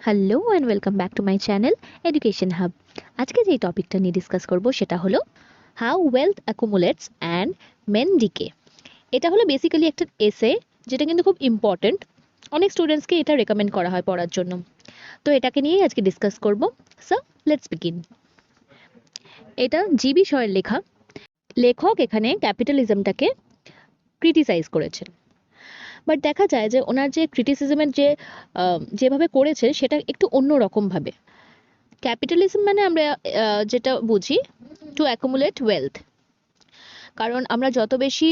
Hello and welcome back to my channel education hub. আজকে যেই টপিকটা নিয়ে ডিসকাস করব সেটা হলো how wealth accumulates and men decay. এটা হলো বেসিক্যালি একটা এসে, যেটা কিন্তু খুব ইম্পর্টেন্ট। অনেক স্টুডেন্টসকে এটা রেকমেন্ড করা হয় পড়ার জন্য। তো এটাকে নিয়েই আজকে ডিসকাস করব। So let's begin. এটা জিবি শয়ের লেখা। লেখক এখানে ক্যাপিটালিজমটাকে ক্রিটিসাইজ করেছেন, বাট দেখা যায় যে ওনার যে ক্রিটিসিজমের যেভাবে করেছে সেটা একটু অন্য রকমভাবে। ক্যাপিটালিজম মানে আমরা যেটা বুঝি, টু অ্যাকুমুলেট ওয়েলথ। কারণ আমরা যত বেশি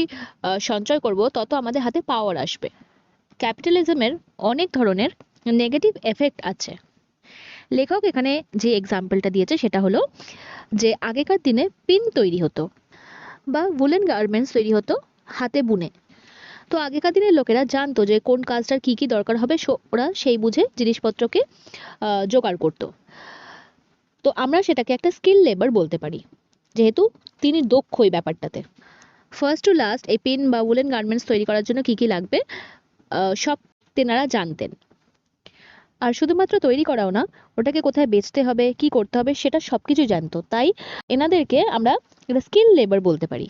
সঞ্চয় করব তত আমাদের হাতে পাওয়ার আসবে। ক্যাপিটালিজমের অনেক ধরনের নেগেটিভ এফেক্ট আছে। লেখক এখানে যে এক্সাম্পলটা দিয়েছে সেটা হলো যে আগেকার দিনে পিন তৈরি হতো বা উলেন গার্মেন্টস তৈরি হতো হাতে বুনে। তো আগেকার দিনের লোকেরা জানতো যে কোন কাজটার কি কি দরকার হবে, ওরা সেই বুঝে জিনিসপত্রকে জোগাড় করতো। তো আমরা সেটাকে একটা স্কিল লেবার বলতে পারি, যেহেতু তিনি দক্ষ এই ব্যাপারটাতে। ফার্স্ট টু লাস্ট এই পিন বা উলেন গার্মেন্টস তৈরি করার জন্য কি কি লাগবে সব তেনারা জানতেন। আর শুধুমাত্র তৈরি করাও না, ওটাকে কোথায় বেচতে হবে, কি করতে হবে, সেটা সব কিছুই জানতো। তাই এনাদেরকে আমরা একটা স্কিল লেবার বলতে পারি।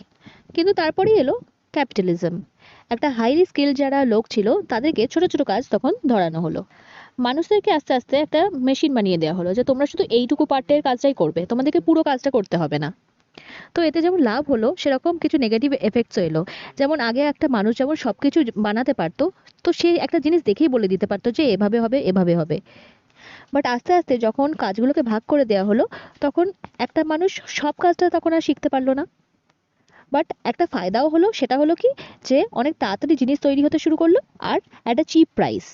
কিন্তু তারপরেই এলো ক্যাপিটালিজম। একটা হাইলি স্কিল যারা লোক ছিল তাদেরকে ছোট ছোট কাজ তখন ধরানো হলো। মানুষদেরকে আস্তে আস্তে একটা মেশিন বানিয়ে দেওয়া হলো যে তোমরা শুধু এইটুকু পার্টের কাজটাই করবে, তোমাদেরকে পুরো কাজটা করতে হবে না। তো এতে যেমন লাভ হলো, সেরকম কিছু নেগেটিভ এফেক্টসও এলো। যেমন আগে একটা মানুষ যেমন সবকিছু বানাতে পারতো, তো সে একটা জিনিস দেখেই বলে দিতে পারতো যে এভাবে হবে এভাবে হবে। বাট আস্তে আস্তে যখন কাজগুলোকে ভাগ করে দেওয়া হলো, তখন একটা মানুষ সব কাজটা তখন আর শিখতে পারলো না। বাট একটা ফায়দাও হলো, সেটা হলো কি, যে অনেক তাড়াতাড়ি জিনিস তৈরি হতে শুরু করলো আর একটা চিপ প্রাইস।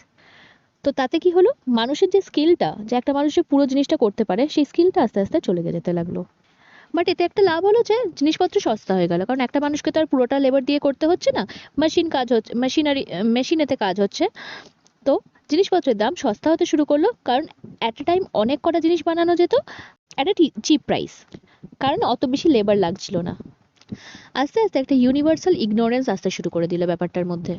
তো তাতে কি হলো, মানুষের যে স্কিলটা, যে একটা মানুষ যে পুরো জিনিসটা করতে পারে, সেই স্কিলটা আস্তে আস্তে চলে যেতে লাগলো। বাট এতে একটা লাভ হলো যে জিনিসপত্র সস্তা হয়ে গেল, কারণ একটা মানুষকে তো আর পুরোটা লেবার দিয়ে করতে হচ্ছে না। মেশিন কাজ হচ্ছে, মেশিনেতে কাজ হচ্ছে। তো জিনিসপত্রের দাম সস্তা হতে শুরু করলো, কারণ অ্যাট এ টাইম অনেক কটা জিনিস বানানো যেত অ্যাট এ চিপ প্রাইস, কারণ অত বেশি লেবার লাগছিল না। আস্তে আস্তে একটা ইউনিভার্সাল ইগনোরেন্স আসতে শুরু করে দিল ব্যাপারটার মধ্যে।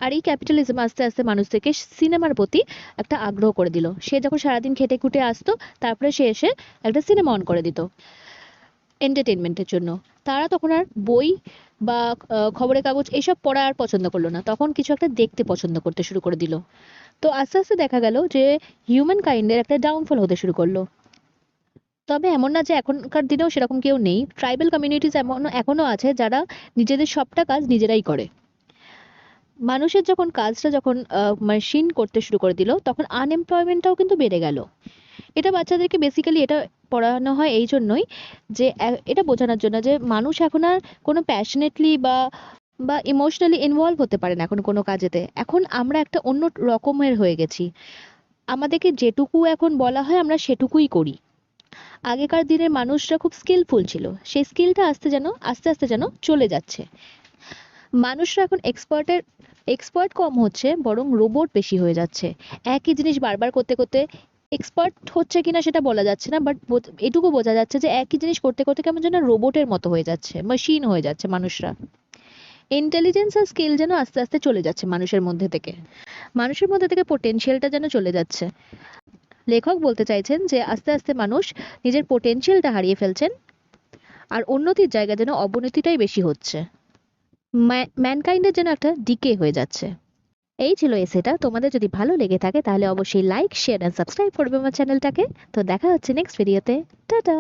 আর এই ক্যাপিটালিজম আস্তে আস্তে মানুষদেরকে সিনেমার প্রতি একটা আগ্রহ করে দিল। সে যখন সারাদিন খেটে খুটে আসতো, তারপরে সে এসে একটা সিনেমা অন করে দিত এন্টারটেনমেন্টের জন্য। তারা তখন আর বই বা খবরের কাগজ এসব পড়া আর পছন্দ করলো না, তখন কিছু একটা দেখতে পছন্দ করতে শুরু করে দিল। তো আস্তে আস্তে দেখা গেল যে হিউম্যান কাইন্ডের একটা ডাউনফল হতে শুরু করলো। তবে এমন না যে এখনকার দিনেও সেরকম কেউ নেই। ট্রাইবাল কমিউনিটিস এমন এখনো আছে যারা নিজেদের সবটা কাজ নিজেরাই করে। মানুষের যখন কাজটা যখন মেশিন করতে শুরু করে দিল, তখন আনএমপ্লয়মেন্টটাও কিন্তু বেড়ে গেল। এটা বাচ্চাদেরকে বেসিক্যালি এটা পড়ানো হয় এই জন্যই, যে এটা বোঝানোর জন্য যে মানুষ এখন আর কোনো প্যাশনেটলি বা বা ইমোশনালি ইনভলভ হতে পারে না এখন কোনো কাজেতে। এখন আমরা একটা অন্য রকমের হয়ে গেছি। আমাদেরকে যেটুকু এখন বলা হয় আমরা সেটুকুই করি। আগেকার দিনের মানুষরা খুব স্কিলফুল ছিল, সেই স্কিলটা আস্তে আস্তে যেন চলে যাচ্ছে। মানুষরা এখন এক্সপার্ট কম হচ্ছে, বরং রোবট বেশি হয়ে যাচ্ছে। একই জিনিস বারবার করতে করতে এক্সপার্ট হচ্ছে কিনা সেটা বলা যাচ্ছে না, বাট এটুকু বোঝা যাচ্ছে যে একই জিনিস করতে করতে কেমন যেন রোবটের মতো হয়ে যাচ্ছে, মেশিন হয়ে যাচ্ছে মানুষরা। ইন্টেলিজেন্স আর স্কিল যেন আস্তে আস্তে চলে যাচ্ছে মানুষের মধ্যে থেকে পোটেনশিয়ালটা যেন চলে যাচ্ছে। লেখক বলতে চাইছেন যে আস্তে আস্তে মানুষ নিজের পোটেনশিয়ালটা হারিয়ে ফেলছেন, আর উন্নতির জায়গায় যেন অবনতিটাই বেশি হচ্ছে। ম্যানকাইন্ডের যেন একটা ডিকে হয়ে যাচ্ছে। এই ছিল এসেটা। তোমাদের যদি ভালো লেগে থাকে তাহলে অবশ্যই লাইক, শেয়ার এন্ড সাবস্ক্রাইব করবে আমার চ্যানেলটাকে। তো দেখা হচ্ছে নেক্সট ভিডিওতে। টাটা।